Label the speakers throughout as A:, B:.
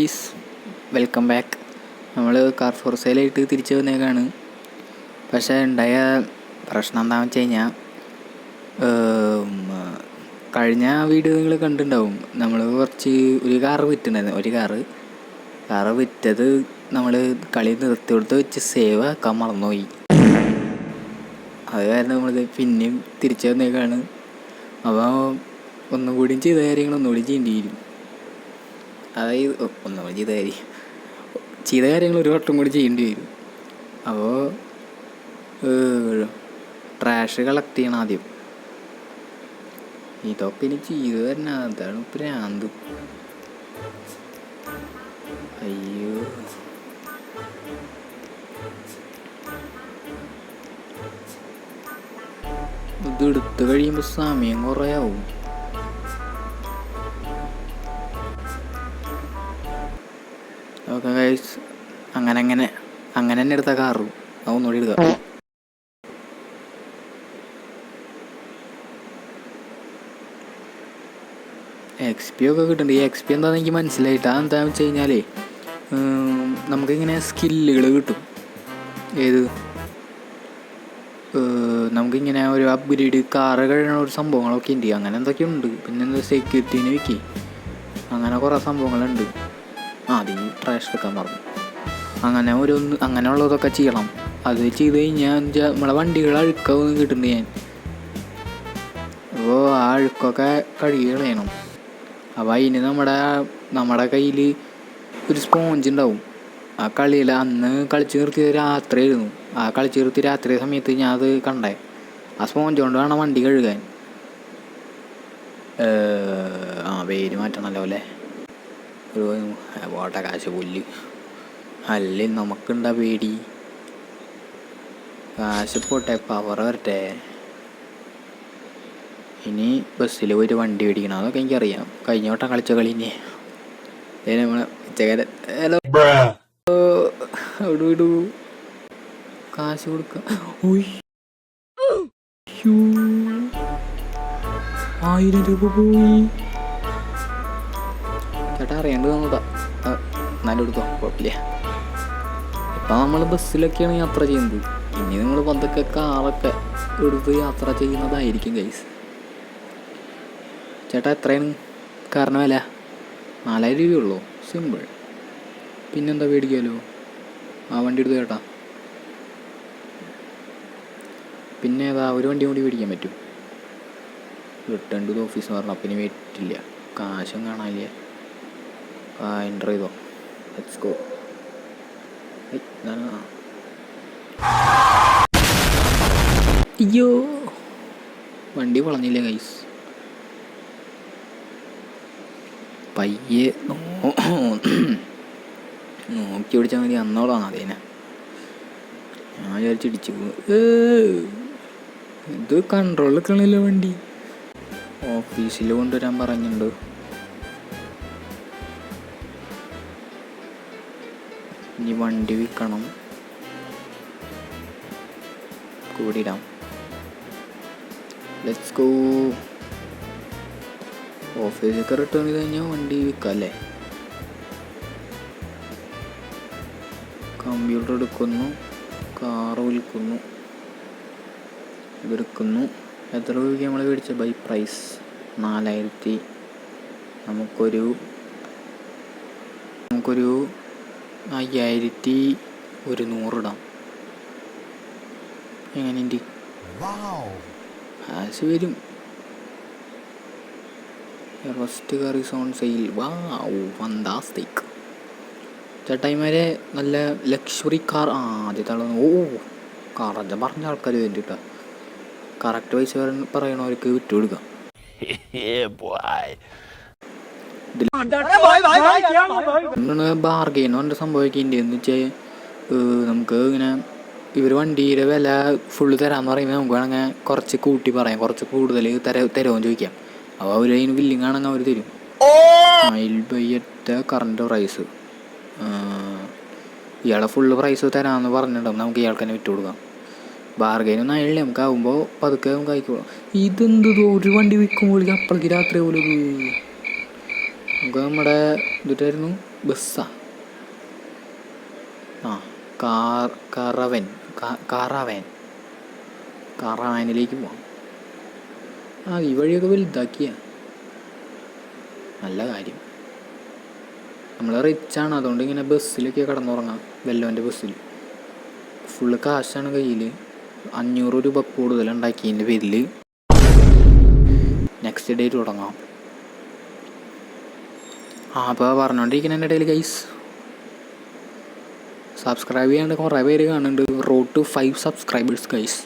A: Guys, welcome back. നമ്മൾ car four സെയിലായിട്ട് തിരിച്ചു വന്നേക്കാണ്. പക്ഷേ ഉണ്ടായ പ്രശ്നം എന്താണെന്ന് വെച്ച് കഴിഞ്ഞാൽ, കഴിഞ്ഞ വീഡിയോ നിങ്ങൾ കണ്ടിട്ടുണ്ടാവും. നമ്മൾ ഒരു കാറ് വിറ്റുണ്ടായിരുന്നു. കാറ് വിറ്റത് നമ്മൾ കളി നിർത്തി കൊടുത്ത് വെച്ച് സേവ് ആക്കാൻ മറന്നുപോയി. അത് കാരണം നമ്മളിത് പിന്നെയും തിരിച്ചു വന്നേക്കാണ്. അപ്പോൾ ഒന്നും കൂടിയും ചെയ്ത കാര്യങ്ങൾ ഒന്നുകൂടി ചെയ്യേണ്ടി വരും. അതായത് ഒന്നുകൂടി ചെയ്ത കാര്യങ്ങൾ ഒരു വട്ടം കൂടി ചെയ്യേണ്ടി വരും. അപ്പോൾ ട്രാഷ് കളക്ട് ചെയ്യണം ആദ്യം. ഇതൊക്കെ ഇനി ചെയ്തു തന്നെ, അതാണ് പ്രാന്ത്. അയ്യോ, ഇത് എടുത്ത് കഴിയുമ്പോൾ സമയം കുറേ ആവും. ഓക്കെ ഗൈസ്, അങ്ങനെ തന്നെ എടുത്ത കാറും അതൊന്നുകൂടി എടുക്കാം. XP ഒക്കെ കിട്ടുന്നുണ്ട്. ഈ XP എന്താണെന്ന് എനിക്ക് മനസ്സിലായിട്ട്, അതെന്താണെന്ന് വെച്ച് കഴിഞ്ഞാൽ നമുക്കിങ്ങനെ സ്കില്ലുകൾ കിട്ടും. നമുക്കിങ്ങനെ ഒരു അപ്ഗ്രേഡ് കാറ് കഴിയണ ഒരു സംഭവങ്ങളൊക്കെ ഉണ്ട്. അങ്ങനെ എന്തൊക്കെയുണ്ട്. പിന്നെ എന്താ സെക്യൂരിറ്റീനെ വിൽക്കി, അങ്ങനെ കുറേ സംഭവങ്ങളുണ്ട്. അത് ഈ ട്രാഷ് എടുക്കാൻ പറഞ്ഞു. അങ്ങനെയുള്ളതൊക്കെ ചെയ്യണം. അത് ചെയ്ത് കഴിഞ്ഞാൽ നമ്മളെ വണ്ടികൾ അഴുക്കൊന്നും കിട്ടുന്നുണ്ട് ഞാൻ. അപ്പോൾ ആ അഴുക്കൊക്കെ കഴുകി കളയണം. അപ്പോൾ അതിന് നമ്മുടെ കയ്യിൽ ഒരു സ്പോഞ്ച് ഉണ്ടാവും. ആ കളിയിൽ അന്ന് കളിച്ച് നിർത്തിയത് രാത്രിയായിരുന്നു. ആ കളിച്ച് നിർത്തി രാത്രി സമയത്ത് ഞാൻ അത് കണ്ടേ. ആ സ്പോഞ്ച് കൊണ്ട് വേണം വണ്ടി കഴുകാൻ. പേര് മാറ്റണമല്ലോ അല്ലേ. ഒരു കാശ് പുല്ല് അല്ലേ നമുക്കുണ്ടാ പേടി. കാശ് പോട്ടെ, പവർ വരട്ടെ. ഇനി ബസ്സിൽ ഒരു വണ്ടി മേടിക്കണം, അതൊക്കെ എനിക്കറിയാം. കഴിഞ്ഞ വട്ടം കളിച്ച കളി തന്നെ. നമ്മളെ ഉച്ചക്കാരൻ ഹലോ അവിടെ വിടൂ, കാശ് കൊടുക്കാം. 1000 രൂപ പോയി. ചേട്ടാ അറിയാണ്ട് തന്നതാ, എന്നാലും എടുത്തോ, കുഴപ്പമില്ല. ഇപ്പം നമ്മൾ ബസ്സിലൊക്കെയാണ് യാത്ര ചെയ്യുന്നത്. ഇനി നിങ്ങൾ പണ്ടൊക്കെ കാറൊക്കെ എടുത്ത് യാത്ര ചെയ്യുന്നതായിരിക്കും ഗൈസ്. ചേട്ടാ എത്രയാണ് കാറിന് വില? 4000 രൂപയുള്ളൂ, സിമ്പിൾ. പിന്നെന്താ മേടിക്കാമല്ലോ, ആ വണ്ടി എടുത്ത് ചേട്ടാ. പിന്നെ ഏതാ ഒരു വണ്ടി കൂടി മേടിക്കാൻ പറ്റും. റിട്ടേൺ ടു ദ ഓഫീസ് പറഞ്ഞാൽ പിന്നെ പറ്റില്ല, കാശും കാണാനില്ല. എൻ്റർ ചെയ്തോ, ലെറ്റ്സ് ഗോ. അയ്യോ, വണ്ടി വളഞ്ഞില്ല ഗൈസ്. പയ്യെ നോക്കി പിടിച്ചാൽ മതി, അന്നോളാണ് അതേനെ. ഞാൻ വിചാരിച്ചിടിച്ചു. ഇത് കൺട്രോൾ നിൽക്കണില്ല വണ്ടി. ഓഫീസിൽ കൊണ്ടുവരാൻ പറഞ്ഞിട്ടുണ്ട്. ഇനി വണ്ടി വിൽക്കണം, കൂടിയിടാം. Let's go. ഓഫീസൊക്കെ റിട്ടേൺ ചെയ്ത് കഴിഞ്ഞാൽ വണ്ടി വിൽക്കാം അല്ലേ. കമ്പ്യൂട്ടർ എടുക്കുന്നു, കാറ് വിൽക്കുന്നു, ഇതെടുക്കുന്നു. എത്ര രൂപയ്ക്ക് നമ്മൾ മേടിച്ച ബൈ പ്രൈസ്? 4000. നമുക്കൊരു 5100 ഇടാം. എങ്ങനെയുണ്ട്? കാശ് വരും. Rest car is on sale. Wow, fantastic. ചേട്ടായിമാരെ നല്ല ലക്ഷറി കാർ. ആദ്യത്തെ ആളാണ്. കാറല്ല പറഞ്ഞ ആൾക്കാർ വേണ്ടിട്ടാ. കറക്റ്റ് പൈസ പറയണവർക്ക് വിട്ടു കൊടുക്കാം. ബാർഗെയിൻ പറഞ്ഞ സംഭവിക്കുന്നുണ്ട്. എന്ന് വെച്ചാൽ നമുക്ക് ഇങ്ങനെ ഇവർ വണ്ടിയുടെ വില ഫുള്ള് തരാമെന്ന് പറയുമ്പോൾ നമുക്ക് വേണമെങ്കിൽ കുറച്ച് കൂട്ടി പറയാം, കുറച്ച് കൂടുതൽ തരുമോന്ന് ചോദിക്കാം. അപ്പോൾ അവർ അതിന് വില്ലിങ് ആണെങ്കിൽ അവർ തരും. Mile by at current price. ഇയാളെ ഫുള്ള് പ്രൈസ് തരാമെന്ന് പറഞ്ഞിട്ടുണ്ടാവും, നമുക്ക് ഇയാൾക്ക് തന്നെ വിട്ടു കൊടുക്കാം. ബാർഗൈനൊന്നും ആയില്ലേ, നമുക്ക് ആകുമ്പോൾ പതുക്കെ നമുക്ക് ആയിക്കോളാം. ഇതെന്തോ ഒരു വണ്ടി വിൽക്കുമ്പോൾ അപ്പോഴേക്ക് രാത്രി പോലെ നമുക്ക് നമ്മുടെ ഇതായിരുന്നു ബസ്സാ കാറാവാനിലേക്ക് പോവാം. ഈ വഴിയൊക്കെ വലുതാക്കിയ നല്ല കാര്യം. നമ്മൾ റിച്ചാണ്, അതുകൊണ്ട് ഇങ്ങനെ ബസ്സിലൊക്കെ കിടന്നുറങ്ങാം. വെല്ലോൻ്റെ ബസ്സിൽ ഫുള്ള് കാശാണ് കയ്യിൽ. 500 രൂപ കൂടുതലുണ്ടാക്കിയതിൻ്റെ പേരിൽ നെക്സ്റ്റ് ഡേറ്റ് തുടങ്ങാം. അപ്പോൾ പറഞ്ഞുകൊണ്ടിരിക്കുന്നതിൻ്റെ ഇടയിൽ ഗൈസ് സബ്സ്ക്രൈബ് ചെയ്യാണ്ട് കുറേ പേര് കാണുന്നുണ്ട്. Road to 5 subscribers guys.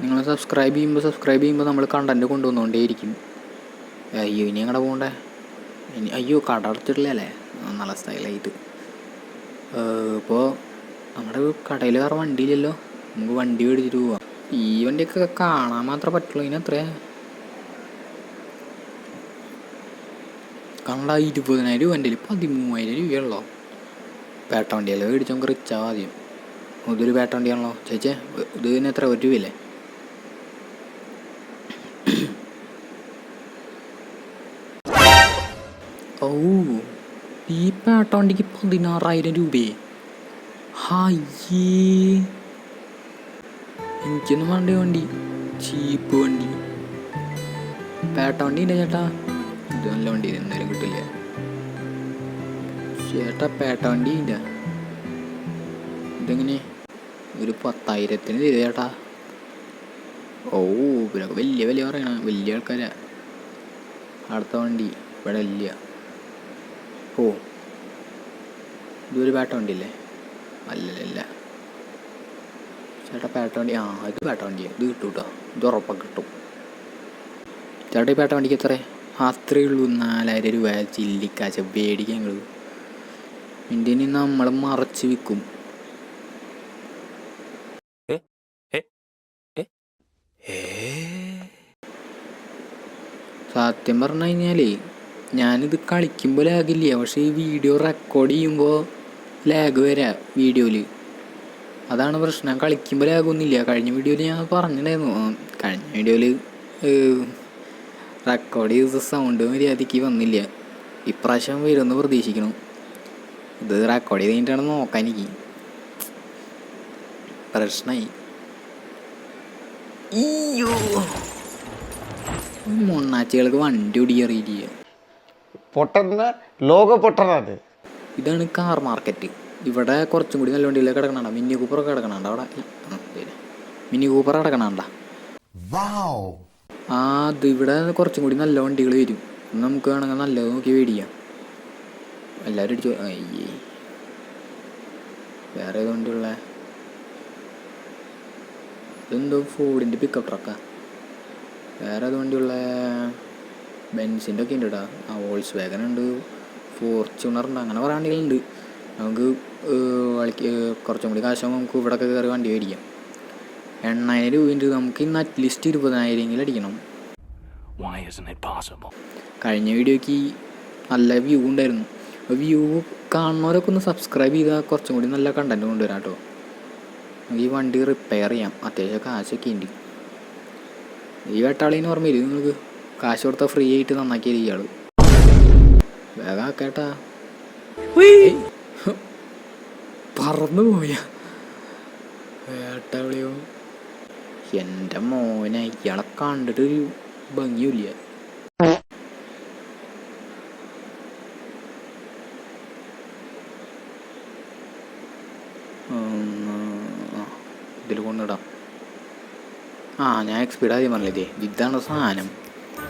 A: നിങ്ങൾ സബ്സ്ക്രൈബ് ചെയ്യുമ്പോൾ നമ്മൾ കണ്ടൻറ്റ് കൊണ്ടുവന്നുകൊണ്ടേയിരിക്കും. അയ്യോ ഇനി അങ്ങടെ പോകണ്ടേ? അയ്യോ കട അടച്ചിട്ടില്ലേ? നല്ല സ്റ്റൈലായിട്ട്. ഇപ്പോൾ നമ്മുടെ കടയിൽ വേറെ വണ്ടിയില്ലല്ലോ, നമുക്ക് വണ്ടി മേടിച്ചിട്ട് പോവാം. ഈ വണ്ടിയൊക്കെ കാണാൻ മാത്രമേ പറ്റുള്ളൂ. ഇതിനെത്ര കണ്ട 20,000 രൂപ വണ്ടിയിൽ 13,000 രൂപയുള്ളോ? പേട്ട വണ്ടിയല്ലേ മേടിച്ച് നമുക്ക് റിച്ചാ ആദ്യം. ഇതൊരു പേട്ട വണ്ടിയാണല്ലോ ചേച്ചേ. ഇതിന് എത്ര 1 രൂപയല്ലേ? ഓ ഈ പേട്ട വണ്ടിക്ക് 16,000 രൂപയെ. ഹായേ എനിക്കൊന്നും വേണ്ട വണ്ടി, ചീപ്പ് വണ്ടി. പേട്ട വണ്ടി ഇല്ല ചേട്ടാ, ഇത് നല്ല വണ്ടി എന്തായാലും കിട്ടില്ല ചേട്ടാ. പേട്ട വണ്ടി ഇല്ല. ഇതെങ്ങനെ ഒരു 10,000-ന് തരും ചേട്ടാ? ഓ ഇവരൊക്കെ വലിയ പറയണ വലിയ ആൾക്കാരാ. അടുത്ത വണ്ടി ഇവിടെ ഇല്ല. ഓ ഇതൊരു പേട്ട വണ്ടി അല്ലേ? അല്ലല്ല ചേട്ടാ, പേട്ട വണ്ടി. ഇത് പേട്ട വണ്ടിയാണ്, ഇത് കിട്ടും കേട്ടോ, ഇത് ഉറപ്പാണ് കിട്ടും ചേട്ടാ. ഈ പേട്ട വണ്ടിക്ക് എത്ര? അത്രയേ ഉള്ളൂ, 4,000 രൂപ ചില്ലിക്കാശ്. പേടിക്കാൻ ഞങ്ങൾ ഇന്ത്യയിൽ നമ്മൾ മറച്ച് വിൽക്കും. സത്യം പറഞ്ഞു കഴിഞ്ഞാലേ ഞാനിത് കളിക്കുമ്പോൾ ലാഗില്ല, പക്ഷേ ഈ വീഡിയോ റെക്കോർഡ് ചെയ്യുമ്പോൾ ലാഗ് വരാം വീഡിയോയിൽ. അതാണ് പ്രശ്നം. കളിക്കുമ്പോൾ ലാഗൊന്നുമില്ല. കഴിഞ്ഞ വീഡിയോയിൽ ഞാൻ പറഞ്ഞിട്ടുണ്ടായിരുന്നു, കഴിഞ്ഞ വീഡിയോയിൽ റെക്കോർഡ് ചെയ്ത സൗണ്ട് മര്യാദയ്ക്ക് വന്നില്ല. ഇപ്രാവശ്യം വരുമെന്ന് പ്രതീക്ഷിക്കണം. ഇത് റെക്കോർഡ് ചെയ്ത് കഴിഞ്ഞിട്ടാണ് നോക്കാൻ എനിക്ക് പ്രശ്നമായി. അയ്യോ മൊണ്ണാച്ചികൾക്ക് വണ്ടി ഓടിക്കറിയില്ല. ഇതാണ് കാർ മാർക്കറ്റ്. ഇവിടെ കുറച്ചും കൂടി നല്ല വണ്ടിയിലൊക്കെ കിടക്കണണ്ട. മിനി കൂപ്പറൊക്കെ കിടക്കണണ്ട അവിടെ. മിനി കൂപ്പർ കിടക്കണണ്ട. അത് ഇവിടെ കുറച്ചും കൂടി നല്ല വണ്ടികൾ വരും. നമുക്ക് വേണമെങ്കിൽ നല്ലത് നോക്കി മേടിക്കാം. എല്ലാവരും അടിച്ചു. അയ്യേ വേറെ ഏത് വണ്ടിയുള്ള? ഇതെന്തോ ഫോർഡിൻ്റെ പിക്കപ്പ് ട്രക്കാ. വേറെ ഏത് വണ്ടിയുള്ള? ബെൻസിൻ്റെ ഒക്കെ ഉണ്ട് കേട്ടോ. വോൾസ് വാഗൺ ഉണ്ട്, ഫോർച്യൂണർ ഉണ്ട്, അങ്ങനെ കുറേ വണ്ടികളുണ്ട്. നമുക്ക് കുറച്ചും കൂടി കാശാകുമ്പോൾ നമുക്ക് ഇവിടെയൊക്കെ കയറി വണ്ടി മേടിക്കാം. 8,000 രൂപയുണ്ട്. നമുക്ക് ഇന്ന് അറ്റ്ലീസ്റ്റ് 20,000 അടിക്കണം. കഴിഞ്ഞ വീഡിയോക്ക് നല്ല വ്യൂ ഉണ്ടായിരുന്നു. വ്യൂ കാണുന്നവരൊക്കെ ഒന്ന് സബ്സ്ക്രൈബ് ചെയ്താൽ കുറച്ചും കൂടി നല്ല കണ്ടൻറ്റ് കൊണ്ടുവരാം കേട്ടോ. നമുക്ക് ഈ വണ്ടി റിപ്പയർ ചെയ്യാം, അത്യാവശ്യം കാശൊക്കെ ഉണ്ട്. ഈ വെട്ടാളിന്ന് ഓർമ്മ വരും നിങ്ങൾക്ക്? കാശ് കൊടുത്താൽ ഫ്രീ ആയിട്ട് നന്നാക്കിയത് ഇയാൾ. വേഗം ആക്കേട്ടാ. പറന്നു പോയ വേട്ടാളിയോ. എൻ്റെ മോനെ ഇയാളെ കണ്ടിട്ടൊരു ഭംഗിയില്ല. ഇതിൽ കൊണ്ടിടാം. ഞാൻ എക്സ്പീഡ് ആദ്യം പറഞ്ഞില്ലേ, ഇതാണ് സാധനം.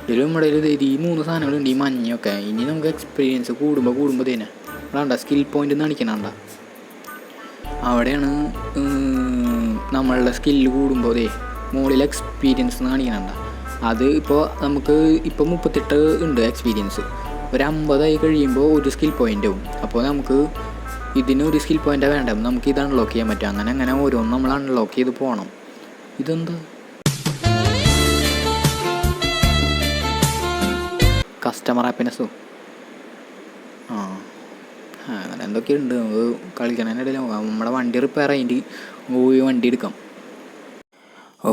A: ഇതിൽ നമ്മുടെ ഈ 3 സാധനങ്ങളുണ്ട്, ഈ മഞ്ഞൊക്കെ. ഇനി നമുക്ക് എക്സ്പീരിയൻസ് കൂടുമ്പോൾ തന്നെ വേണ്ട സ്കിൽ പോയിന്റ് കാണിക്കണണ്ട. അവിടെയാണ് നമ്മളുടെ സ്കില്ല് കൂടുമ്പോൾ മുകളിൽ എക്സ്പീരിയൻസ് കാണിക്കണണ്ട. അത് ഇപ്പോൾ നമുക്ക് ഇപ്പോൾ 38 ഉണ്ട് എക്സ്പീരിയൻസ്. ഒരു 50 ആയി കഴിയുമ്പോൾ ഒരു സ്കിൽ പോയിൻ്റ് ആവും. അപ്പോൾ നമുക്ക് ഇതിന് ഒരു സ്കിൽ പോയിൻ്റ് വേണ്ട, നമുക്ക് ഇത് അൺലോക്ക് ചെയ്യാൻ പറ്റും. അങ്ങനെ ഓരോന്നും നമ്മൾ അൺലോക്ക് ചെയ്ത് പോകണം. ഇതെന്താ കസ്റ്റമർ ഹാപ്പിനെസ്സോ? അങ്ങനെ എന്തൊക്കെയുണ്ട്. നമുക്ക് കളിക്കണതിനിടയിൽ നമ്മുടെ വണ്ടി റിപ്പയർ ആയിട്ട് പോയി വണ്ടി എടുക്കാം.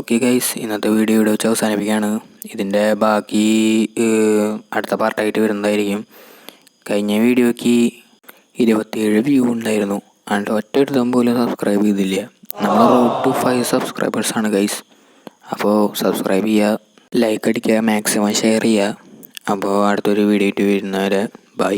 A: ഓക്കെ ഗൈസ്, ഇന്നത്തെ വീഡിയോ ഇവിടെ വെച്ച് അവസാനിപ്പിക്കുകയാണ്. ഇതിൻ്റെ ബാക്കി അടുത്ത പാർട്ടായിട്ട് വരുന്നതായിരിക്കും. കഴിഞ്ഞ വീഡിയോയ്ക്ക് 27 വ്യൂ ഉണ്ടായിരുന്നു. അതുകൊണ്ട് ഒറ്റ എടുത്താൽ പോലും സബ്സ്ക്രൈബ് ചെയ്തില്ല. നമ്മൾ റോഡ് ടു 5 സബ്സ്ക്രൈബേഴ്സാണ് ഗൈസ്. അപ്പോൾ സബ്സ്ക്രൈബ് ചെയ്യുക, ലൈക്ക് അടിക്കുക, മാക്സിമം ഷെയർ ചെയ്യുക. അപ്പോൾ അടുത്തൊരു വീഡിയോ ആയിട്ട് വരുന്നവരെ ബൈ.